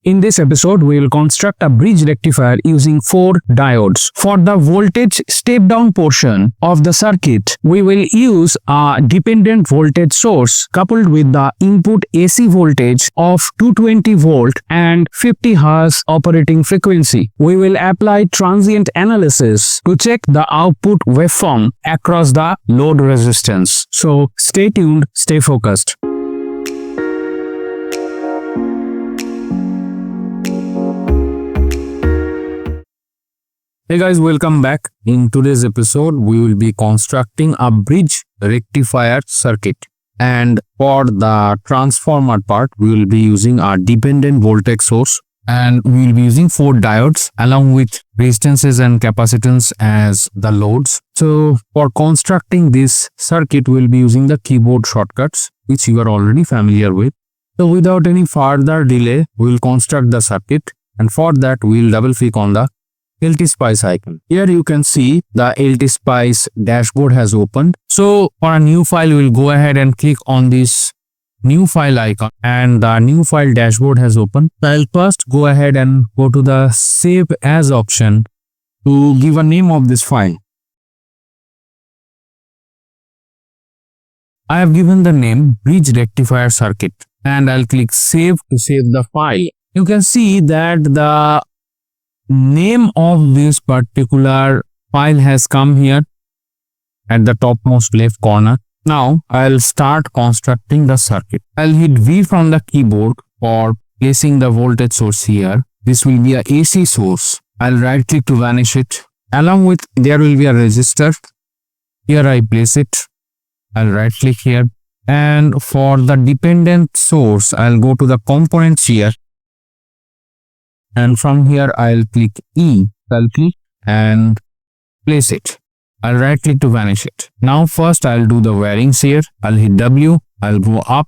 In this episode, we will construct a bridge rectifier using 4 diodes. For the voltage step-down portion of the circuit, we will use a dependent voltage source coupled with the input AC voltage of 220 volt and 50 Hz operating frequency. We will apply transient analysis to check the output waveform across the load resistance. So stay tuned, stay focused. Hey guys, welcome back. In today's episode, we will be constructing a bridge rectifier circuit. And for the transformer part, we will be using our dependent voltage source. And we will be using 4 diodes along with resistances and capacitance as the loads. So for constructing this circuit, we will be using the keyboard shortcuts, which you are already familiar with. So without any further delay, we will construct the circuit. And for that, we will double click on the LTSpice icon. Here you can see the LTSpice dashboard has opened. So for a new file, we will go ahead and click on this new file icon and the new file dashboard has opened. I'll first go ahead and go to the save as option to give a name of this file. I have given the name Bridge Rectifier Circuit and I'll click save to save the file. You can see that the name of this particular file has come here at the topmost left corner. Now I'll start constructing the circuit. I'll hit V from the keyboard for placing the voltage source here. This will be a AC source. I'll right click to vanish it. Along with there will be a resistor. Here I place it. I'll right click here. And for the dependent source, I'll go to the components here. And from here, I'll click E, I'll click and place it. I'll right click to vanish it. Now first I'll do the wirings here. I'll hit W, I'll go up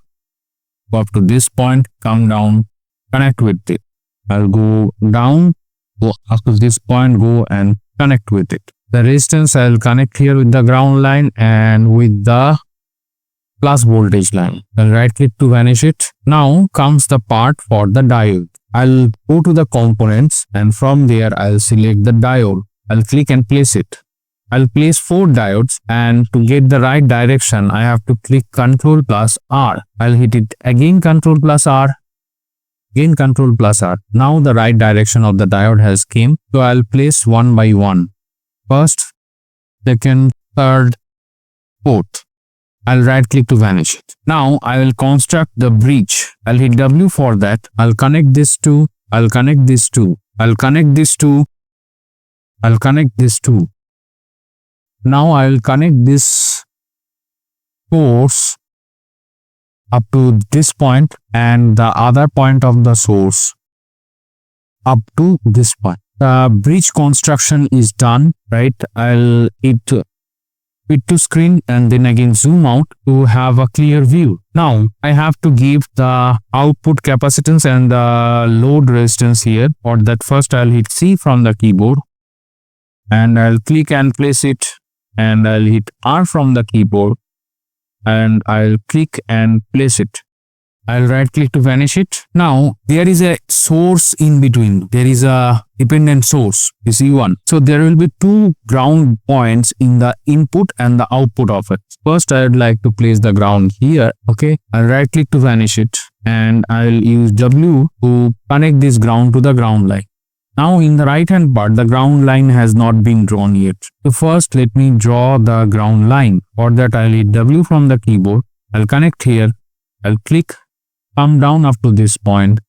to this point, come down, connect with it. I'll go down, go up to this point, go and connect with it. The resistance I'll connect here with the ground line and with the plus voltage line. I'll right click to vanish it. Now comes the part for the diode. I'll go to the components and from there I'll select the diode. I'll click and place it. I'll place 4 diodes and to get the right direction I have to click Ctrl plus R. I'll hit it again, Ctrl plus R, again Ctrl plus R. Now the right direction of the diode has came. So I'll place one by one. First, second, third, fourth. I'll right click to vanish it. Now I will construct the bridge. I'll hit W for that. I'll connect this to, I'll connect this to, I'll connect this to, I'll connect this to. Now I'll connect this source up to this point and the other point of the source up to this point. The bridge construction is done, right? I'll hit fit to screen and then again zoom out to have a clear view. Now I have to give the output capacitance and the load resistance here. For that first I'll hit C from the keyboard and I'll click and place it and I'll hit R from the keyboard and I'll click and place it. I'll right click to vanish it. Now there is a source in between. There is a dependent source. You see one. So there will be 2 ground points in the input and the output of it. First I would like to place the ground here. Okay. I'll right click to vanish it and I'll use W to connect this ground to the ground line. Now in the right hand part the ground line has not been drawn yet. So first let me draw the ground line. For that I'll hit W from the keyboard. I'll connect here. I'll click, come down up to this point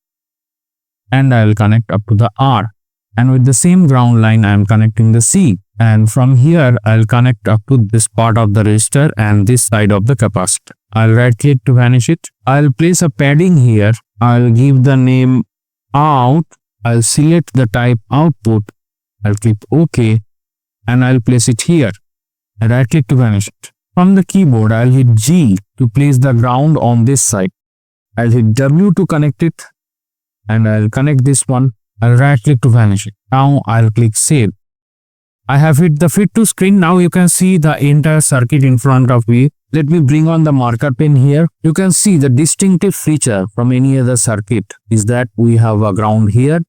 and I'll connect up to the R. And with the same ground line I am connecting the C. And from here I'll connect up to this part of the resistor and this side of the capacitor. I'll right click to vanish it. I'll place a padding here. I'll give the name out. I'll select the type output. I'll click OK and I'll place it here. I right click to vanish it. From the keyboard I'll hit G to place the ground on this side. I'll hit W to connect it and I'll connect this one. I'll right click to vanish it. Now I'll click save. I have hit the fit to screen. Now you can see the entire circuit in front of me. let me bring on the marker pen here. You can see the distinctive feature from any other circuit is that we have a ground here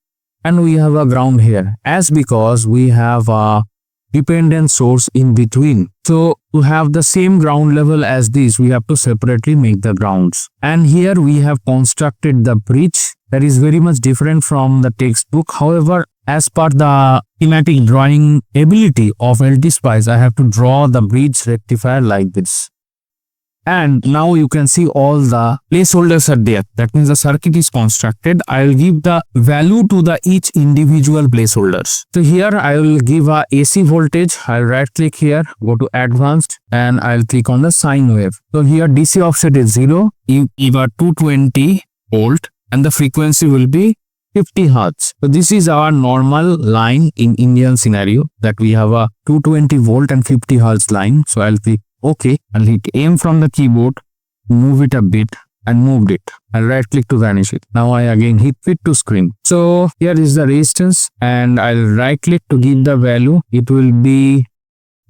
and we have a ground here, as because we have a dependent source in between. So to have the same ground level as this, we have to separately make the grounds. And here we have constructed the bridge that is very much different from the textbook. However, as per the schematic drawing ability of LTSpice, I have to draw the bridge rectifier like this. And now you can see all the placeholders are there. That means the circuit is constructed. I will give the value to the each individual placeholders. So here I will give a AC voltage. I'll right click here, go to advanced, and I'll click on the sine wave. So here DC offset is 0. You give a 220 volt and the frequency will be 50 Hertz. So this is our normal line in Indian scenario, that we have a 220 volt and 50 Hertz line. So I'll click OK. I'll hit aim from the keyboard, move it a bit and moved it. I'll right click to vanish it. Now I again hit fit to screen. So here is the resistance and I'll right click to give the value. It will be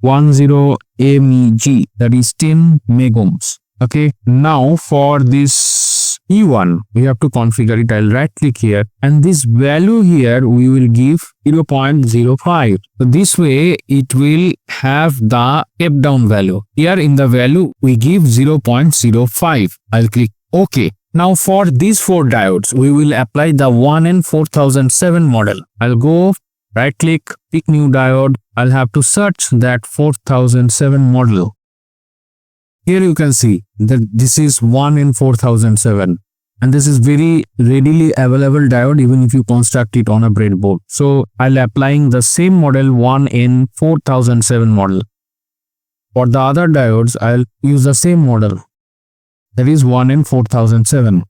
10 MEG, that is 10 megohms. Okay. Now for this E1, we have to configure it. I'll right click here and this value here we will give 0.05. So this way it will have the step down value. Here in the value we give 0.05. I'll click OK. Now for these 4 diodes, we will apply the 1N4007 model. I'll go right click, pick new diode. I'll have to search that 4007 model. Here you can see that this is 1N4007 and this is very readily available diode even if you construct it on a breadboard. So I'll applying the same model 1N4007 model. For the other diodes, I'll use the same model, that is 1N4007.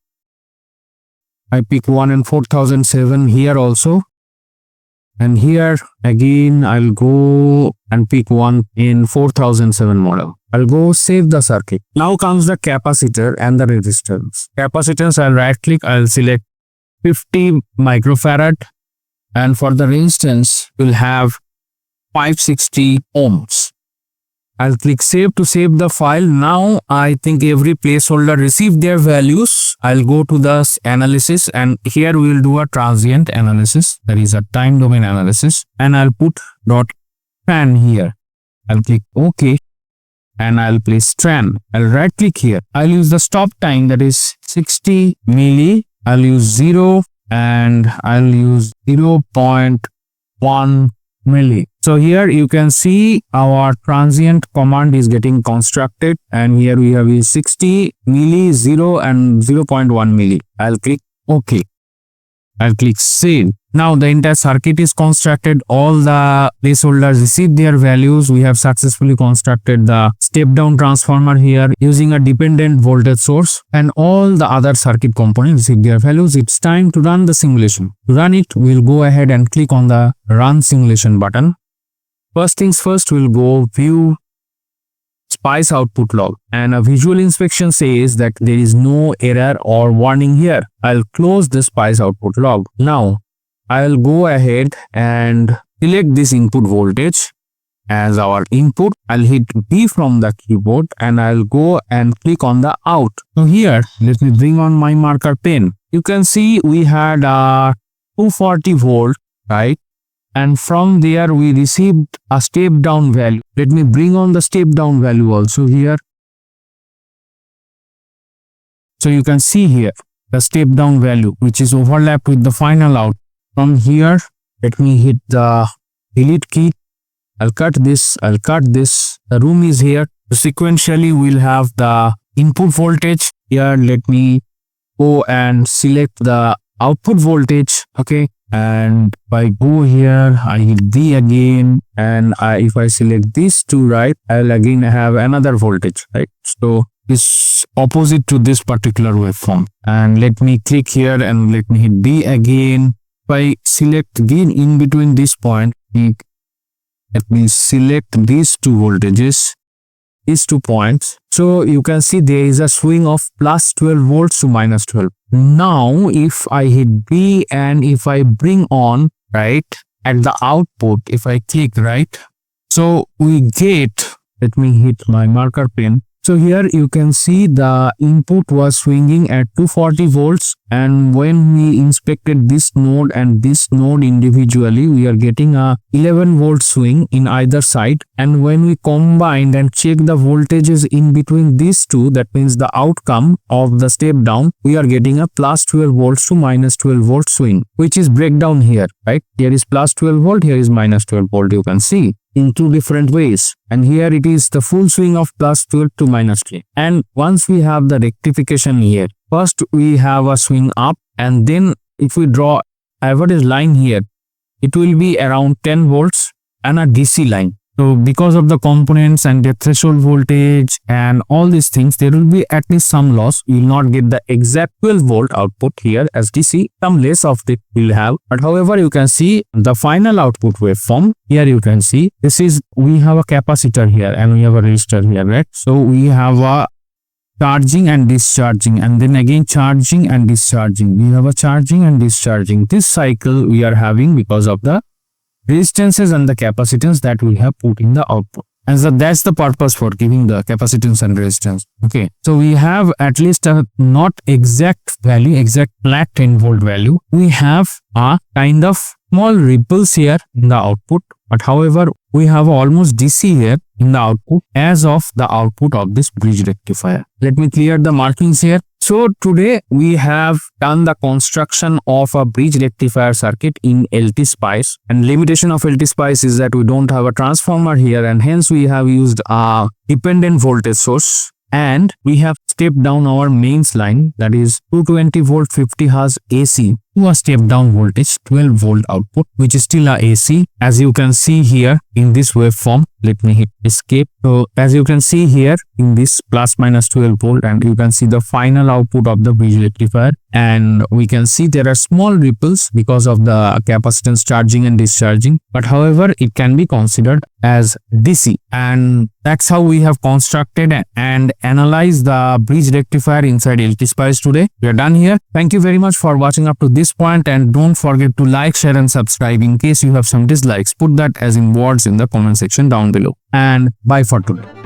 I pick 1N4007 here also. And here again I'll go and pick 1N4007 model. I'll go save the circuit. Now comes the capacitor and the resistance. Capacitance, I'll right click, I'll select 50 microfarad, and for the resistance we'll have 560 ohms. I'll click save to save the file. Now I think every placeholder received their values. I'll go to the analysis and here we will do a transient analysis, that is a time domain analysis, and I'll put .tran here. I'll click OK and I'll place tran. I'll right click here. I'll use the stop time, that is 60 milli. I'll use 0 and I'll use 0.1 milli. So here you can see our transient command is getting constructed and here we have is 60 milli, 0 and 0.1 milli. I'll click OK. I'll click save. Now the entire circuit is constructed. All the placeholders receive their values. We have successfully constructed the step down transformer here using a dependent voltage source, and all the other circuit components receive their values. It's time to run the simulation. To run it, we'll go ahead and click on the run simulation button. First things first, we'll go view Spice output log, and a visual inspection says that there is no error or warning here. I'll close the Spice output log. Now I'll go ahead and select this input voltage as our input. I'll hit B from the keyboard and I'll go and click on the out. So here, let me bring on my marker pen. You can see we had a 240 volt, right? And from there we received a step down value. Let me bring on the step down value also here. So you can see here the step down value which is overlapped with the final out. From here, let me hit the delete key. I'll cut this, The room is here. So sequentially we'll have the input voltage. Here let me go and select the output voltage. Okay. And if I go here, I hit D again, and if I select these two, right, I'll again have another voltage, right? So it's opposite to this particular waveform. And let me click here and let me hit D again. If I select again in between this point, let me select these two voltages, these 2 points. So you can see there is a swing of plus 12 volts to minus 12. Now if I hit B and if I bring on, right, at the output, if I click, right, so we get, let me hit my marker pen. So here you can see the input was swinging at 240 volts, and when we inspected this node and this node individually, we are getting a 11 volt swing in either side. And when we combined and check the voltages in between these two, that means the outcome of the step down, we are getting a plus 12 volts to minus 12 volt swing, which is breakdown here, right? Here is plus 12 volt, here is minus 12 volt, you can see in two different ways. And here it is the full swing of plus 12 to minus 12. And once we have the rectification here, first we have a swing up, and then if we draw average line here, it will be around 10 volts and a DC line. So because of the components and the threshold voltage and all these things, there will be at least some loss. You will not get the exact 12 volt output here as DC. Some less of it will have. But however, you can see the final output waveform. Here you can see we have a capacitor here and we have a resistor here, right? So we have a charging and discharging, and then again charging and discharging. We have a charging and discharging. This cycle we are having because of the resistances and the capacitance that we have put in the output. And so that's the purpose for giving the capacitance and resistance. Okay, so we have at least a not exact value, exact flat 10 volt value. We have a kind of small ripples here in the output, but however we have almost DC here in the output as of the output of this bridge rectifier. Let me clear the markings here. So today we have done the construction of a bridge rectifier circuit in LTSpice, and limitation of LTSpice is that we don't have a transformer here, and hence we have used a dependent voltage source, and we have stepped down our mains line, that is 220 volt 50 Hz AC to a step down voltage 12 volt output, which is still a AC, as you can see here in this waveform. Let me hit escape. So as you can see here in this plus minus 12 volt, and you can see the final output of the bridge rectifier, and we can see there are small ripples because of the capacitance charging and discharging, but however it can be considered as DC. And that's how we have constructed and analyzed the bridge rectifier inside LTSpice today. We are done here. Thank you very much for watching up to this point, and don't forget to like, share and subscribe. In case you have some dislikes, put that as in words in the comment section down below. And bye for today.